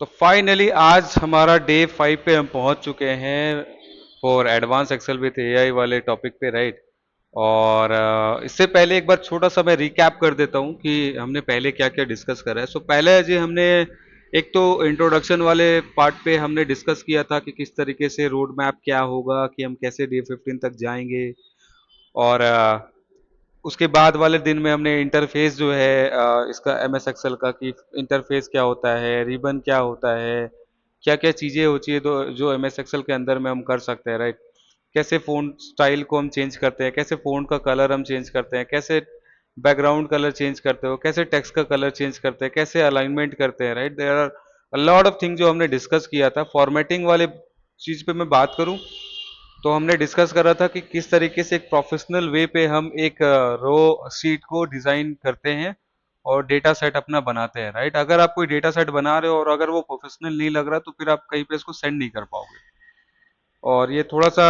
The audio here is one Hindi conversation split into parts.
तो फाइनली आज हमारा डे 5 पे हम पहुंच चुके हैं for advance Excel with AI वाले टॉपिक पे, राइट। और इससे पहले एक बार छोटा सा मैं रिकैप कर देता हूं कि हमने पहले क्या क्या डिस्कस करा है। सो पहले जी हमने एक तो इंट्रोडक्शन वाले पार्ट पे हमने डिस्कस किया था कि किस तरीके से रोड मैप क्या होगा, कि हम कैसे डे 15 तक जाएंगे। और उसके बाद वाले दिन में हमने इंटरफेस जो है इसका एमएस एक्सेल का, कि इंटरफेस क्या होता है, रिबन क्या होता है, क्या क्या चीज़ें होती है तो जो एमएस एक्सेल के अंदर में हम कर सकते हैं, राइट। कैसे फ़ॉन्ट स्टाइल को हम चेंज करते हैं, कैसे फ़ॉन्ट का कलर हम चेंज करते हैं, कैसे बैकग्राउंड कलर चेंज करते हो, कैसे टेक्स्ट का कलर चेंज करते हैं, कैसे अलाइनमेंट करते हैं, right. There are a lot of thing जो हमने डिस्कस किया था। फॉर्मेटिंग वाले चीज़ पे मैं बात करूं तो हमने डिस्कस करा था कि किस तरीके से एक प्रोफेशनल वे पे हम एक रो शीट को डिजाइन करते हैं और डेटा सेट अपना बनाते हैं, राइट। अगर आप कोई डेटा सेट बना रहे हो और अगर वो प्रोफेशनल नहीं लग रहा तो फिर आप कहीं पे इसको सेंड नहीं कर पाओगे, और ये थोड़ा सा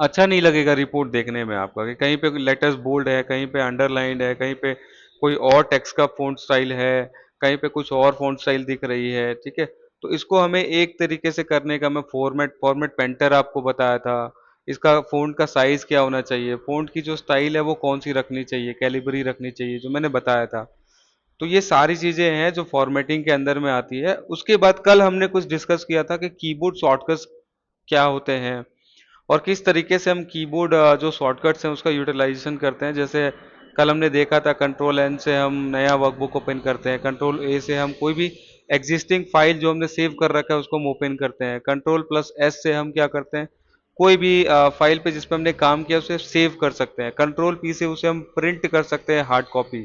अच्छा नहीं लगेगा रिपोर्ट देखने में आपका, कि कहीं पे लेटर्स बोल्ड है, कहीं पे अंडरलाइंड है, कहीं पे कोई और टेक्स्ट का फॉन्ट स्टाइल है, कहीं पे कुछ और फॉन्ट स्टाइल दिख रही है, ठीक है। तो इसको हमें एक तरीके से करने का मैं फॉर्मेट फॉर्मेट पेंटर आपको बताया था। इसका फॉन्ट का साइज क्या होना चाहिए, फॉन्ट की जो स्टाइल है वो कौन सी रखनी चाहिए, कैलिबरी रखनी चाहिए, जो मैंने बताया था। तो ये सारी चीजें हैं जो फॉर्मेटिंग के अंदर में आती है। उसके बाद कल हमने कुछ डिस्कस किया था कि कीबोर्ड शॉर्टकट्स क्या होते हैं और किस तरीके से हम कीबोर्ड जो शॉर्टकट्स हैं उसका यूटिलाइजेशन करते हैं। जैसे कल हमने देखा था कंट्रोल एन से हम नया वर्कबुक ओपन करते हैं, कंट्रोल ए से हम कोई भी एग्जिस्टिंग फाइल जो हमने सेव कर रखा है उसको हम ओपन करते हैं, कंट्रोल प्लस एस से हम क्या करते हैं, कोई भी फाइल पे जिस पे हमने काम किया उसे सेव कर सकते हैं, कंट्रोल पी से उसे हम प्रिंट कर सकते हैं हार्ड कॉपी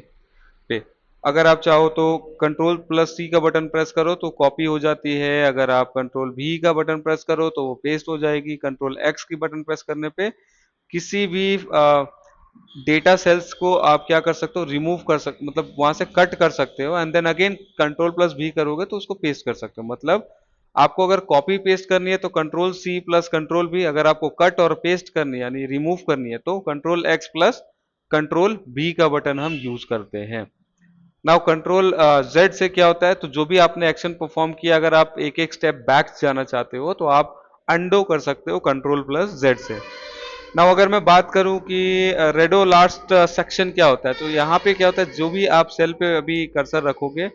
पे। अगर आप चाहो तो कंट्रोल प्लस सी का बटन प्रेस करो तो कॉपी हो जाती है, अगर आप कंट्रोल वी का बटन प्रेस करो तो वो पेस्ट हो जाएगी, कंट्रोल एक्स की बटन प्रेस करने पे किसी भी डेटा सेल्स को आप क्या कर सकते हो, रिमूव कर सकते, मतलब वहां से कट कर सकते हो, and then again control plus V करोगे तो उसको पेस्ट कर सकते हो। मतलब आपको अगर कॉपी पेस्ट करनी है तो control C plus control V, अगर आपको कट और पेस्ट करनी है यानी रिमूव करनी है तो control X plus control B का बटन हम यूज करते हैं। नाउ कंट्रोल जेड से क्या होता है, तो जो भी आपने एक्शन परफॉर्म किया अगर आप एक एक स्टेप बैक जाना चाहते हो तो आप अंडो कर सकते हो कंट्रोल प्लस जेड से। नाउ अगर मैं बात करूं कि रेडो लास्ट सेक्शन क्या होता है, तो यहाँ पे क्या होता है, जो भी आप सेल पे अभी कर्सर रखोगे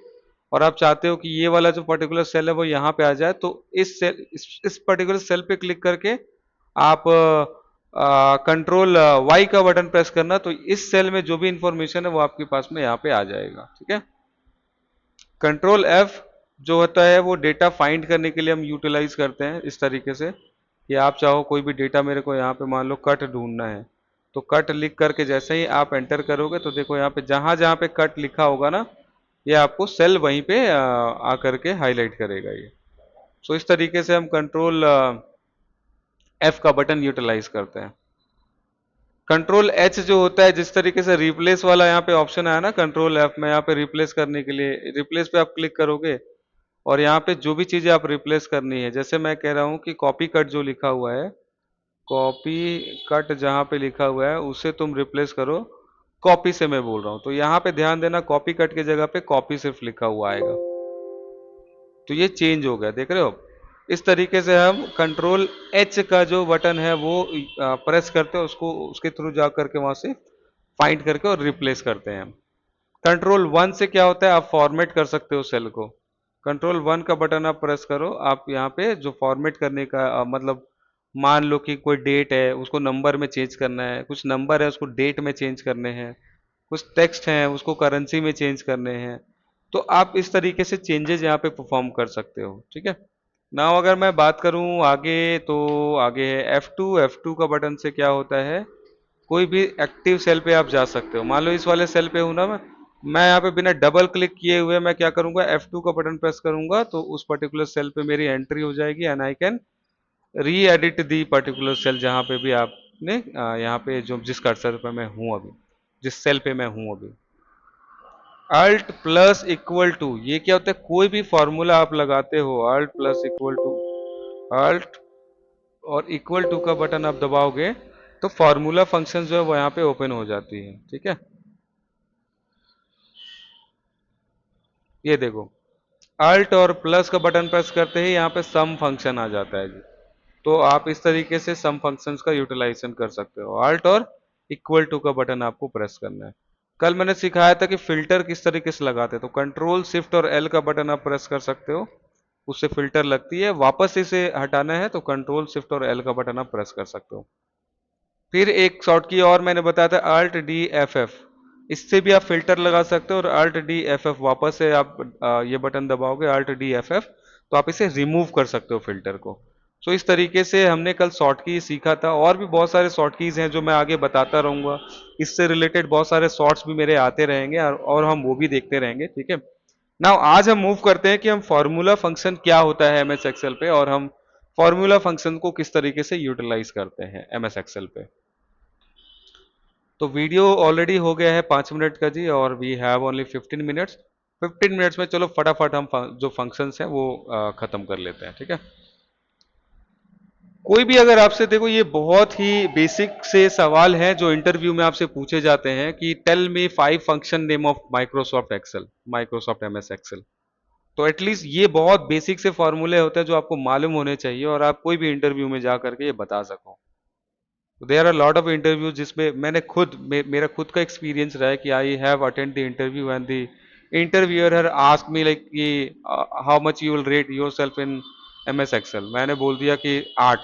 और आप चाहते हो कि ये वाला जो पर्टिकुलर सेल है वो यहाँ पे आ जाए, तो इस सेल इस पर्टिकुलर सेल पे क्लिक करके आप कंट्रोल वाई का बटन प्रेस करना, तो इस सेल में जो भी इंफॉर्मेशन है वो आपके पास में यहाँ पे आ जाएगा, ठीक है। कंट्रोल एफ जो होता है वो डेटा फाइंड करने के लिए हम यूटिलाइज करते हैं इस तरीके से, कि आप चाहो कोई भी डेटा, मेरे को यहाँ पे मान लो कट ढूंढना है, तो कट लिख करके जैसे ही आप एंटर करोगे तो देखो यहाँ पे जहां जहां पे कट लिखा होगा ना, ये आपको सेल वहीं पे आकर के हाईलाइट करेगा ये। सो इस तरीके से हम कंट्रोल एफ का बटन यूटिलाइज करते हैं। कंट्रोल एच जो होता है, जिस तरीके से रिप्लेस वाला यहाँ पे ऑप्शन आया ना कंट्रोल एफ में, यहाँ पे रिप्लेस करने के लिए रिप्लेस पे आप क्लिक करोगे और यहाँ पे जो भी चीजें आप रिप्लेस करनी है, जैसे मैं कह रहा हूँ कि कॉपी कट जो लिखा हुआ है, कॉपी कट जहाँ पे लिखा हुआ है उसे तुम रिप्लेस करो, कॉपी से मैं बोल रहा हूँ, तो यहाँ पे ध्यान देना कॉपी कट की जगह पे कॉपी सिर्फ लिखा हुआ आएगा, तो ये चेंज हो गया, देख रहे हो। इस तरीके से हम कंट्रोल एच का जो बटन है वो प्रेस करते हैं, उसको उसके थ्रू जा करके वहां से फाइंड करके और रिप्लेस करते हैं। कंट्रोल वन से क्या होता है, आप फॉर्मेट कर सकते हो सेल को। कंट्रोल वन का बटन आप प्रेस करो, आप यहाँ पे जो फॉर्मेट करने का मतलब मान लो कि कोई डेट है उसको नंबर में चेंज करना है, कुछ नंबर है उसको डेट में चेंज करने हैं, कुछ टेक्स्ट हैं उसको करेंसी में चेंज करने हैं, तो आप इस तरीके से चेंजेस यहाँ पे परफॉर्म कर सकते हो, ठीक है। नाउ अगर मैं बात करूँ आगे, तो आगे है F2 का बटन से क्या होता है, कोई भी एक्टिव सेल पे आप जा सकते हो। मान लो इस वाले सेल पे हूं ना मैं यहाँ पे बिना डबल क्लिक किए हुए मैं क्या करूंगा, F2 का बटन प्रेस करूंगा तो उस पर्टिकुलर सेल पे मेरी एंट्री हो जाएगी, and I can re edit the particular cell जहां पे भी आपने यहाँ पे जो जिस कर्सर पे मैं हूं अभी, जिस सेल पे मैं हूं अभी। अल्ट प्लस इक्वल टू, ये क्या होता है, कोई भी फॉर्मूला आप लगाते हो, alt plus equal to, alt और इक्वल टू का बटन आप दबाओगे तो फॉर्मूला फंक्शन जो है वो यहाँ पे ओपन हो जाती है, ठीक है। ये देखो अल्ट और प्लस का बटन प्रेस करते ही यहाँ पे सम फंक्शन आ जाता है जी। तो आप इस तरीके से सम फंक्शंस का यूटिलाइजेशन कर सकते हो। अल्ट और इक्वल टू का बटन आपको प्रेस करना है। कल मैंने सिखाया था कि फिल्टर किस तरीके से लगाते हैं, तो कंट्रोल शिफ्ट और एल का बटन आप प्रेस कर सकते हो, उससे फिल्टर लगती है। वापस इसे हटाना है तो कंट्रोल शिफ्ट और एल का बटन आप प्रेस कर सकते हो। फिर एक शॉर्ट की और मैंने बताया था, अल्ट डी एफ एफ, इससे भी आप फिल्टर लगा सकते हो। और अल्ट डी एफ एफ वापस से आप ये बटन दबाओगे अल्ट डी एफ एफ, तो आप इसे रिमूव कर सकते हो फिल्टर को। तो इस तरीके से हमने कल शॉर्ट की सीखा था। और भी बहुत सारे शॉर्ट कीज हैं जो मैं आगे बताता रहूंगा। इससे रिलेटेड बहुत सारे शॉर्ट्स भी मेरे आते रहेंगे और हम वो भी देखते रहेंगे, ठीक है। नाउ आज हम मूव करते हैं कि हम फॉर्मूला फंक्शन क्या होता है एमएस एक्सेल पे, और हम फॉर्मूला फंक्शन को किस तरीके से यूटिलाइज करते हैं एमएस एक्सेल पे। तो वीडियो ऑलरेडी हो गया है 5 मिनट का जी, और we have only 15 minutes. 15 minutes में चलो फटाफट हम जो फंक्शंस हैं वो खत्म कर लेते हैं, ठीक है। कोई भी अगर आपसे, देखो ये बहुत ही बेसिक से सवाल है जो इंटरव्यू में आपसे पूछे जाते हैं कि tell me 5 function name of Microsoft Excel, Microsoft MS Excel. तो एटलीस्ट ये बहुत बेसिक से फॉर्मूले होते हैं जो आपको मालूम होने चाहिए और आप कोई भी इंटरव्यू में जा करके ये बता सको। There are lot of interview जिसमें मैंने मेरा खुद का एक्सपीरियंस रहा है कि I have attend the interview and the interviewer had asked me like कि how much you will rate yourself in MS Excel. मैंने बोल दिया कि 8।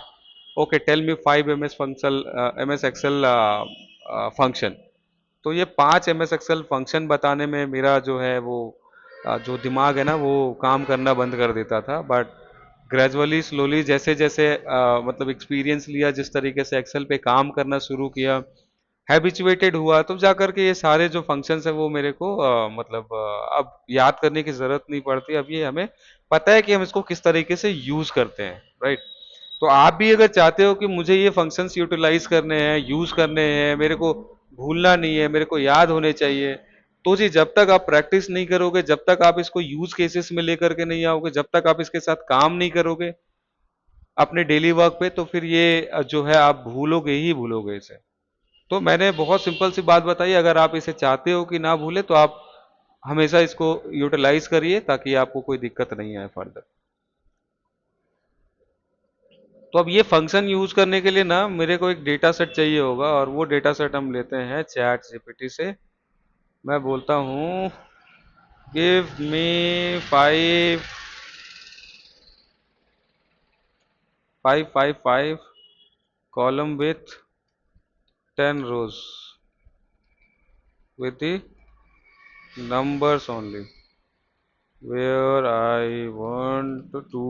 Okay, tell me 5 MS Excel function. तो ये 5 एमएस एक्सेल फंक्शन बताने में मेरा जो है वो जो दिमाग है ना वो काम करना बंद कर देता था। बट ग्रेजुअली स्लोली जैसे जैसे मतलब एक्सपीरियंस लिया, जिस तरीके से एक्सेल पे काम करना शुरू किया, हैबिचुएटेड हुआ, तो जा करके ये सारे जो फंक्शंस हैं वो मेरे को मतलब अब याद करने की जरूरत नहीं पड़ती। अब ये हमें पता है कि हम इसको किस तरीके से यूज करते हैं, राइट। तो आप भी अगर चाहते हो कि मुझे ये फंक्शंस यूटिलाइज करने हैं, यूज करने हैं, मेरे को भूलना नहीं है, मेरे को याद होने चाहिए, तो जी जब तक आप प्रैक्टिस नहीं करोगे, जब तक आप इसको यूज केसेस में लेकर के नहीं आओगे, जब तक आप इसके साथ काम नहीं करोगे अपने डेली वर्क पे, तो फिर ये जो है आप भूलोगे ही भूलोगे इसे। तो मैंने बहुत सिंपल सी बात बताई, अगर आप इसे चाहते हो कि ना भूले तो आप हमेशा इसको यूटिलाइज करिए ताकि आपको कोई दिक्कत नहीं आए फर्दर। तो अब ये फंक्शन यूज करने के लिए ना मेरे को एक डेटा सेट चाहिए होगा, और वो डेटा सेट हम लेते हैं चैट जीपीटी से। मैं बोलता हूँ give me 5 column with 10 rows with the numbers only where I want to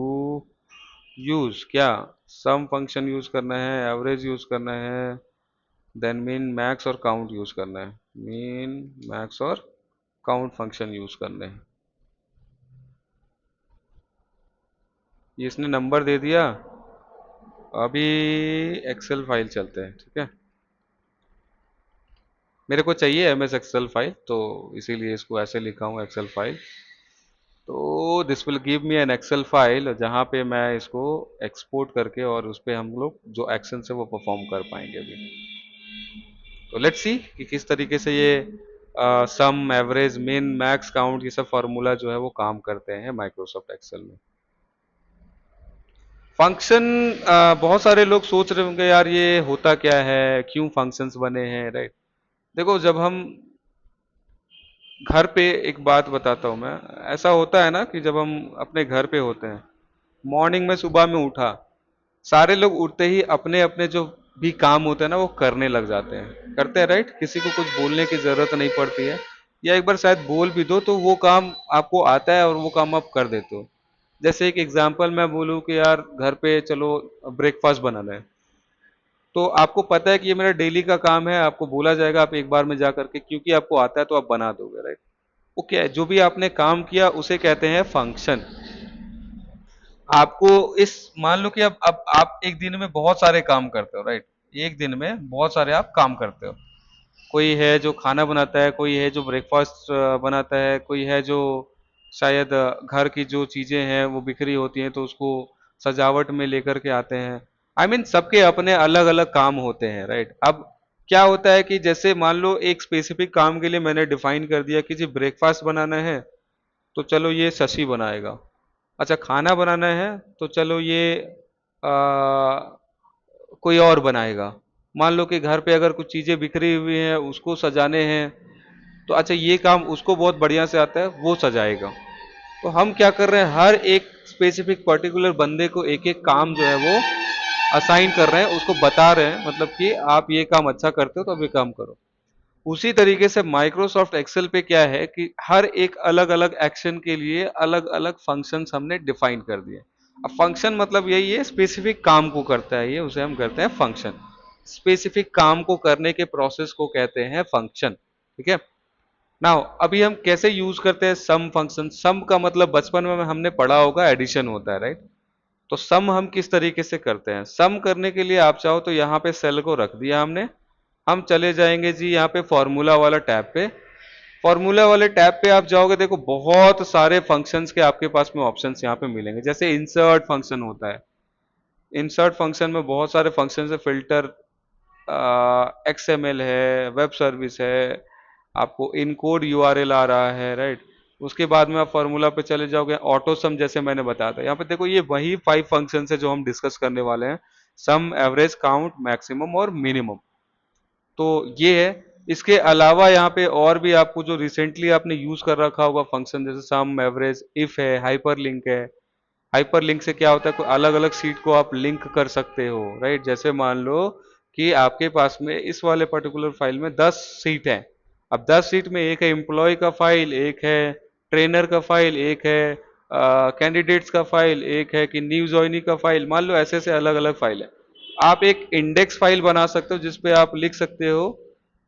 use क्या, सम फंक्शन यूज करना है, एवरेज यूज करना है, देन मीन मैक्स और काउंट यूज करना है, मीन मैक्स और काउंट फंक्शन यूज करने हैं। ये इसने नंबर दे दिया। अभी एक्सेल फाइल चलते हैं, ठीक है। मेरे को चाहिए एमएस एक्सेल फाइल, तो इसीलिए इसको ऐसे लिखा हूँ एक्सेल फाइल। तो this will give me an Excel file जहाँ पे मैं इसको एक्सपोर्ट करके और उस पर हम लोग जो एक्शन है वो परफॉर्म कर पाएंगे अभी। तो लेट्स सी कि किस तरीके से ये सम, एवरेज, मिन, मैक्स, काउंट, ये सब फार्मूला जो है वो काम करते हैं माइक्रोसॉफ्ट एक्सेल में। फंक्शन, बहुत सारे लोग सोच रहे होंगे यार ये होता क्या है, क्यों फंक्शंस बने हैं, राइट। देखो, जब हम घर पे, एक बात बताता हूँ मैं, ऐसा होता है ना कि जब हम अपने घर पे होते हैं, मॉर्निंग में सुबह में उठा, सारे लोग उठते ही अपने अपने जो भी काम होते हैं ना वो करने लग जाते हैं, करते हैं, राइट। किसी को कुछ बोलने की जरूरत नहीं पड़ती है, या एक बार शायद बोल भी दो तो वो काम आपको आता है और वो काम आप कर देते हो। जैसे एक एग्जांपल मैं बोलूँ कि यार घर पे चलो ब्रेकफास्ट बनाना है, तो आपको पता है कि ये मेरा डेली का काम है, आपको बोला जाएगा, आप एक बार में जा करके क्योंकि आपको आता है तो आप बना दोगे, राइट। वो क्या है, जो भी आपने काम किया उसे कहते हैं फंक्शन। आपको इस, मान लो कि अब आप एक दिन में बहुत सारे काम करते हो, राइट। एक दिन में बहुत सारे आप काम करते हो। कोई है जो खाना बनाता है, कोई है जो ब्रेकफास्ट बनाता है, कोई है जो शायद घर की जो चीजें हैं वो बिखरी होती हैं तो उसको सजावट में लेकर के आते हैं। आई मीन सबके अपने अलग अलग काम होते हैं, राइट। अब क्या होता है कि जैसे मान लो एक स्पेसिफिक काम के लिए मैंने डिफाइन कर दिया कि जी ब्रेकफास्ट बनाना है, तो चलो ये शशि बनाएगा। अच्छा खाना बनाना है तो चलो ये कोई और बनाएगा। मान लो कि घर पे अगर कुछ चीज़ें बिखरी हुई हैं उसको सजाने हैं, तो अच्छा ये काम उसको बहुत बढ़िया से आता है, वो सजाएगा। तो हम क्या कर रहे हैं, हर एक स्पेसिफिक पर्टिकुलर बंदे को एक एक काम जो है वो असाइन कर रहे हैं, उसको बता रहे हैं, मतलब कि आप ये काम अच्छा करते हो तो अब ये काम करो। उसी तरीके से माइक्रोसॉफ्ट एक्सेल पे क्या है कि हर एक अलग अलग एक्शन के लिए अलग अलग फंक्शंस हमने डिफाइन कर दिए। अब फंक्शन मतलब यही है, स्पेसिफिक काम को करता है, ये उसे हम करते हैं फंक्शन। स्पेसिफिक काम को करने के प्रोसेस को कहते हैं फंक्शन। ठीक है। नाउ अभी हम कैसे यूज करते हैं सम फंक्शन। सम का मतलब बचपन में हमने पढ़ा होगा, एडिशन होता है, राइट। तो सम हम किस तरीके से करते हैं, सम करने के लिए आप चाहो तो यहाँ पे सेल को रख दिया हमने। हम चले जाएंगे जी यहाँ पे फॉर्मूला वाला टैब पे। फॉर्मूला वाले टैब पे आप जाओगे, देखो बहुत सारे फंक्शंस के आपके पास में ऑप्शंस यहाँ पे मिलेंगे। जैसे इंसर्ट फंक्शन होता है, इंसर्ट फंक्शन में बहुत सारे फंक्शन है, फिल्टर, XML है, वेब सर्विस है, आपको इनकोड यूआरएल आ रहा है, राइट। उसके बाद में आप फार्मूला पे चले जाओगे, ऑटो सम जैसे मैंने बताया था। यहाँ पे देखो ये वही 5 फंक्शन है जो हम डिस्कस करने वाले हैं, सम, एवरेज, काउंट, मैक्सिमम और मिनिमम। तो ये है। इसके अलावा यहाँ पे और भी आपको जो रिसेंटली आपने यूज कर रखा होगा फंक्शन, जैसे सम, एवरेज, इफ है, हाइपर लिंक है। हाइपर लिंक से क्या होता है, कोई अलग अलग सीट को आप लिंक कर सकते हो, राइट। जैसे मान लो कि आपके पास में इस वाले पर्टिकुलर फाइल में 10 सीट है। अब 10 सीट में एक है एम्प्लॉय का फाइल, एक है ट्रेनर का फाइल, एक है कैंडिडेट्स का फाइल, एक है कि न्यू ज्वाइनी का फाइल। मान लो ऐसे ऐसे अलग अलग फाइल है। आप एक इंडेक्स फाइल बना सकते हो जिसपे आप लिख सकते हो,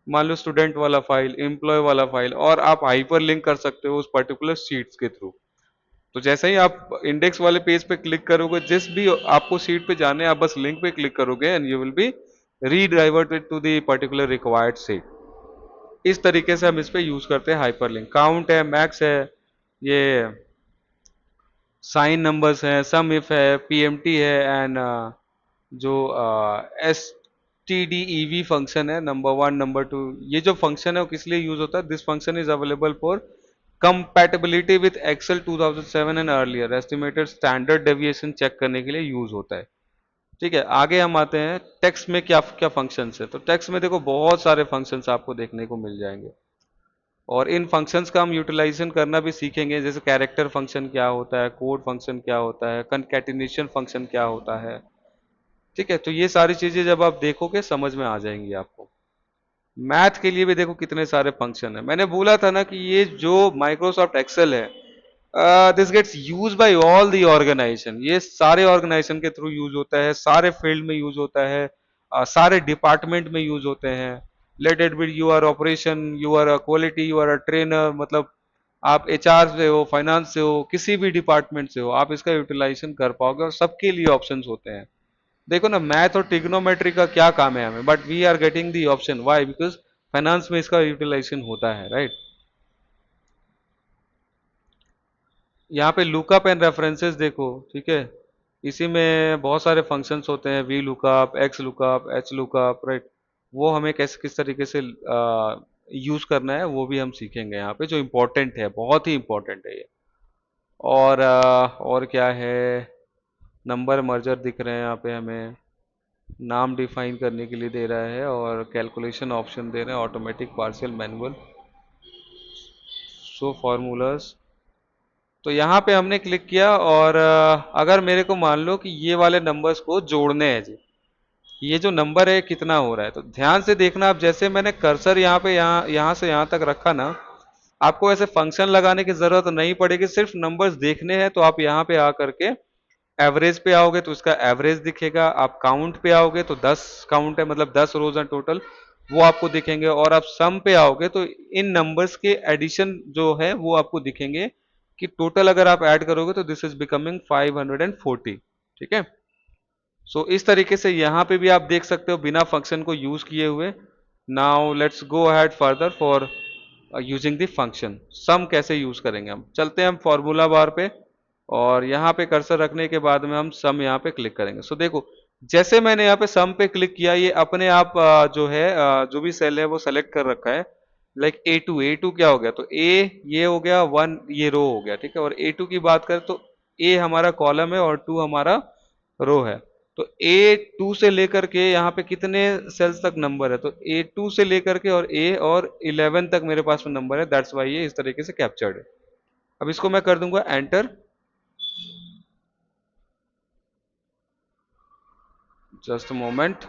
मान लो स्टूडेंट वाला फाइल, एम्प्लॉय वाला फाइल, और आप हाइपर लिंक कर सकते हो उस पर्टिकुलर शीट्स के थ्रू। तो जैसे ही आप इंडेक्स वाले पेज पे क्लिक करोगे, जिस भी आपको सीट पे जाने, आप बस लिंक पे क्लिक करोगे and you will be rediverted to the particular required sheet. इस तरीके से हम इस पे यूज करते हैं हाइपरलिंक। काउंट है, मैक्स है, ये साइन नंबर्स है, सम इफ है, पीएमटी है, एंड जो S T D E V function है, नंबर वन, नंबर टू। ये जो फंक्शन है वो किस लिए यूज होता है, this function is available for compatibility with Excel 2007 and earlier, estimated standard deviation check करने के लिए यूज होता है। ठीक है, आगे हम आते हैं टेक्स्ट में क्या क्या फंक्शंस है। तो टेक्स्ट में देखो बहुत सारे फंक्शंस आपको देखने को मिल जाएंगे, और इन फंक्शंस का हम यूटिलाइजेशन करना भी सीखेंगे। जैसे कैरेक्टर फंक्शन क्या होता है, कोड फंक्शन क्या होता है, कंकैटिनेशन फंक्शन क्या होता है। ठीक है, तो ये सारी चीजें जब आप देखोगे समझ में आ जाएंगी आपको। मैथ के लिए भी देखो कितने सारे फंक्शन है। मैंने बोला था ना कि ये जो माइक्रोसॉफ्ट एक्सेल है, this gets used by all the organisation. ये सारे ऑर्गेनाइजेशन के थ्रू यूज होता है, सारे फील्ड में यूज होता है, सारे डिपार्टमेंट में यूज होते हैं। Let it be you are operation, you are quality, you are a trainer, मतलब आप एचआर से हो, फाइनेंस से हो, किसी भी डिपार्टमेंट से हो, आप इसका यूटिलाइजेशन कर पाओगे, और सबके लिए ऑप्शंस होते हैं। देखो ना, मैथ और ट्रिग्नोमेट्री का क्या काम है हमें, but we are getting the option, why, because finance में इसका यूटिलाइजेशन होता है, राइट। यहाँ पे लुकअप एंड रेफरेंसेस देखो, ठीक है। इसी में बहुत सारे फंक्शंस होते हैं, V lookup, x lookup, H lookup, right. वो हमें कैसे किस तरीके से यूज करना है वो भी हम सीखेंगे यहाँ पे, जो इम्पोर्टेंट है, बहुत ही इम्पोर्टेंट है ये। और क्या है, नंबर मर्जर दिख रहे हैं यहाँ पे हमें, नाम डिफाइन करने के लिए दे रहा है, और कैलकुलेशन ऑप्शन दे रहे हैं, automatic, partial, manual, show formulas. तो यहाँ पे हमने क्लिक किया, और अगर मेरे को मान लो कि ये वाले नंबर्स को जोड़ने हैं जी, ये जो नंबर है कितना हो रहा है, तो ध्यान से देखना। आप जैसे मैंने कर्सर यहाँ पे यहाँ से यहाँ तक रखा ना, आपको ऐसे फंक्शन लगाने की जरूरत नहीं पड़ेगी, सिर्फ नंबर्स देखने हैं। तो आप यहाँ पे आकर के एवरेज पे आओगे तो उसका एवरेज दिखेगा, आप काउंट पे आओगे तो 10 काउंट है, मतलब 10 रोज हैं टोटल, वो आपको दिखेंगे, और आप सम पे आओगे तो इन नंबर्स के एडिशन जो है वो आपको दिखेंगे, कि टोटल अगर आप ऐड करोगे तो दिस इज बिकमिंग 540। ठीक है। सो इस तरीके से यहाँ पे भी आप देख सकते हो बिना फंक्शन को यूज किए हुए। Now let's go ahead further for using the function. Sum कैसे यूज करेंगे, हम चलते हैं हम फॉर्मूला बार पे, और यहाँ पे कर्सर रखने के बाद में हम सम यहाँ पे क्लिक करेंगे। सो देखो, जैसे मैंने यहाँ पे सम पे क्लिक किया, ये अपने आप जो है जो भी सेल है वो सेलेक्ट कर रखा है। लाइक ए टू क्या हो गया, तो ए ये हो गया वन, ये रो हो गया, ठीक है। और ए टू की बात करें तो ए हमारा कॉलम है और टू हमारा रो है। तो ए टू से लेकर के यहाँ पे कितने सेल्स तक नंबर है, तो ए टू से लेकर के और ए और 11 तक मेरे पास में नंबर है, दैट्स वाई ये इस तरीके से कैप्चर्ड है। अब इसको मैं कर दूंगा एंटर। Just moment.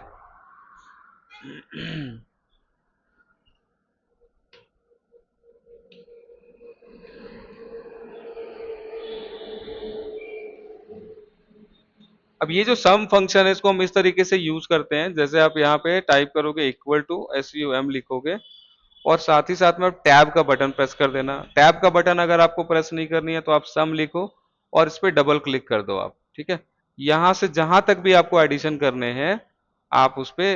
अब ये जो सम फंक्शन है इसको हम इस तरीके से यूज करते हैं, जैसे आप यहाँ पे टाइप करोगे इक्वल टू SUM लिखोगे और साथ ही साथ में टैब का बटन प्रेस कर देना। टैब का बटन अगर आपको प्रेस नहीं करनी है तो आप सम लिखो और इस पे डबल क्लिक कर दो आप, ठीक है। यहां से जहां तक भी आपको एडिशन करने हैं आप उस पे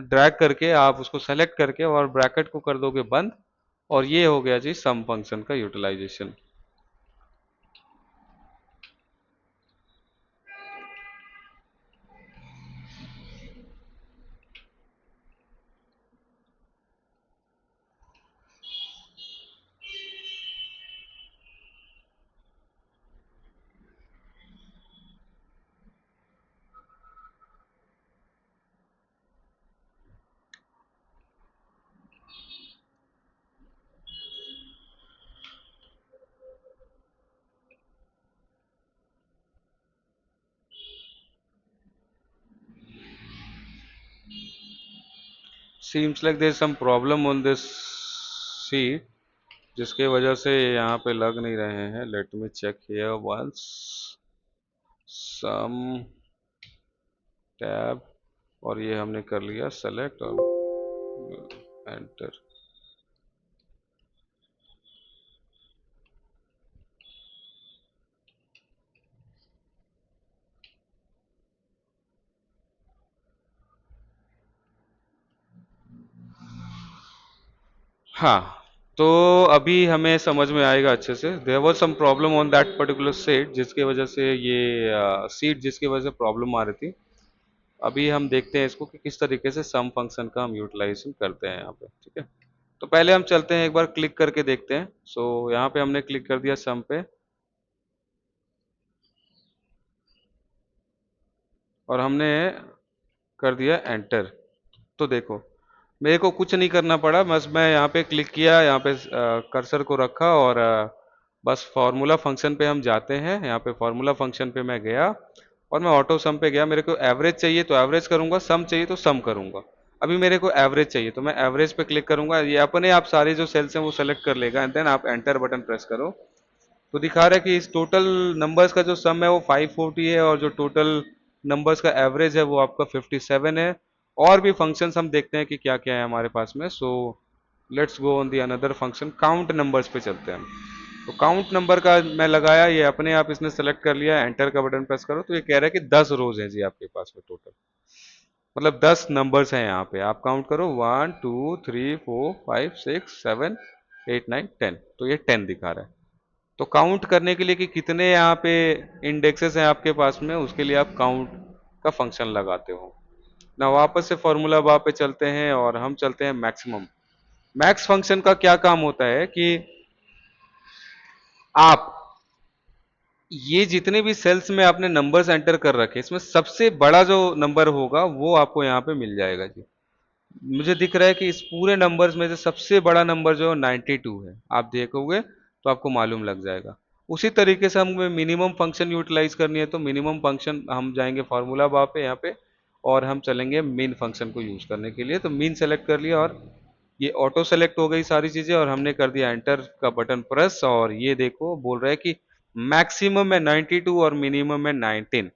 ड्रैग करके आप उसको सेलेक्ट करके और ब्रैकेट को कर दोगे बंद, और ये हो गया जी सम फंक्शन का utilisation. Seems like there is some problem on this sheet जिसके वजह से यहाँ पे लग नहीं रहे हैं। Let me check here once. Some tab, और ये हमने कर लिया सेलेक्ट और एंटर। हाँ, तो अभी हमें समझ में आएगा अच्छे से। There was some problem on that particular sheet जिसके वजह से ये सीट जिसकी वजह से प्रॉब्लम आ रही थी। अभी हम देखते हैं इसको कि किस तरीके से सम फंक्शन का हम यूटिलाइजेशन करते हैं यहाँ पे, ठीक है। तो पहले हम चलते हैं एक बार क्लिक करके देखते हैं। सो यहाँ पे हमने क्लिक कर दिया सम पे और हमने कर दिया एंटर। तो देखो मेरे को कुछ नहीं करना पड़ा, बस मैं यहाँ पे क्लिक किया, यहाँ पे कर्सर को रखा और बस फार्मूला फंक्शन पे हम जाते हैं। यहाँ पे फार्मूला फंक्शन पे मैं गया और मैं ऑटो सम पे गया। मेरे को एवरेज चाहिए तो एवरेज करूंगा, सम चाहिए तो सम करूंगा। अभी मेरे को एवरेज चाहिए तो मैं एवरेज पे क्लिक करूंगा। ये अपने आप सारे जो सेल्स हैं वो सेलेक्ट कर लेगा एंड देन आप एंटर बटन प्रेस करो तो दिखा रहा है कि इस टोटल नंबर्स का जो सम है वो 540 है और जो टोटल नंबर्स का एवरेज है वो आपका 57 है। और भी फंक्शंस हम देखते हैं कि क्या क्या है हमारे पास में। So let's go on the another function, count numbers पे चलते हैं हम। तो काउंट नंबर का मैं लगाया, ये अपने आप इसने सेलेक्ट कर लिया। एंटर का बटन प्रेस करो तो ये कह रहा है कि 10 रोज हैं जी आपके पास में टोटल, मतलब 10 नंबर्स हैं यहाँ पे। आप काउंट करो 1 2 3 4 5 6 7 8 9 10, तो ये 10 दिखा रहा है। तो काउंट करने के लिए कि कितने यहाँ पे इंडेक्सेस हैं आपके पास में, उसके लिए आप काउंट का फंक्शन लगाते हो ना। वापस से फॉर्मूला बार पे चलते हैं और हम चलते हैं मैक्सिमम। मैक्स फंक्शन का क्या काम होता है कि आप ये जितने भी सेल्स में आपने नंबर्स एंटर कर रखे इसमें सबसे बड़ा जो नंबर होगा वो आपको यहाँ पे मिल जाएगा जी। मुझे दिख रहा है कि इस पूरे नंबर्स में से सबसे बड़ा नंबर जो है 92 है। आप देखोगे तो आपको मालूम लग जाएगा। उसी तरीके से हमें मिनिमम फंक्शन यूटिलाइज करनी है तो मिनिमम फंक्शन हम जाएंगे फार्मूला बार पे यहाँ पे और हम चलेंगे मीन फंक्शन को यूज करने के लिए। तो मीन सेलेक्ट कर लिया और ये ऑटो सेलेक्ट हो गई सारी चीजें और हमने कर दिया एंटर का बटन प्रेस और ये देखो बोल रहा है कि मैक्सिमम है 92 और मिनिमम है 19।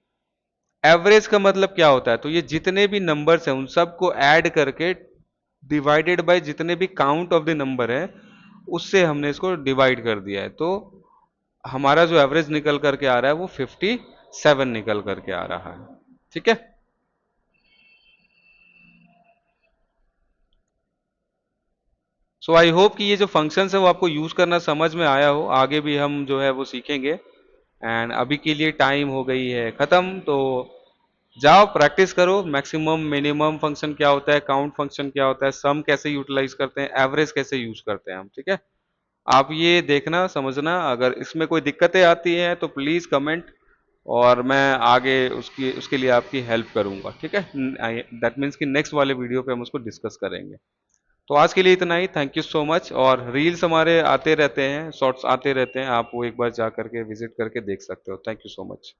एवरेज का मतलब क्या होता है, तो ये जितने भी नंबर्स हैं उन सबको ऐड करके डिवाइडेड बाय जितने भी काउंट ऑफ द नंबर है उससे हमने इसको डिवाइड कर दिया है। तो हमारा जो एवरेज निकल करके आ रहा है वो 57 निकल करके आ रहा है, ठीक है। सो आई होप कि ये जो फंक्शंस है वो आपको यूज करना समझ में आया हो। आगे भी हम जो है वो सीखेंगे। एंड अभी के लिए टाइम हो गई है ख़त्म। तो जाओ प्रैक्टिस करो, मैक्सिमम मिनिमम फंक्शन क्या होता है, काउंट फंक्शन क्या होता है, सम कैसे यूटिलाइज करते हैं, एवरेज कैसे यूज करते हैं हम, ठीक है। आप ये देखना समझना, अगर इसमें कोई दिक्कतें आती हैं तो प्लीज कमेंट, और मैं आगे उसकी उसके लिए आपकी हेल्प करूंगा, ठीक है। दैट मीन्स कि नेक्स्ट वाले वीडियो पे हम उसको डिस्कस करेंगे। तो आज के लिए इतना ही, थैंक यू सो मच। और रील्स हमारे आते रहते हैं, शॉर्ट्स आते रहते हैं, आप वो एक बार जा करके विजिट करके देख सकते हो। Thank you so much.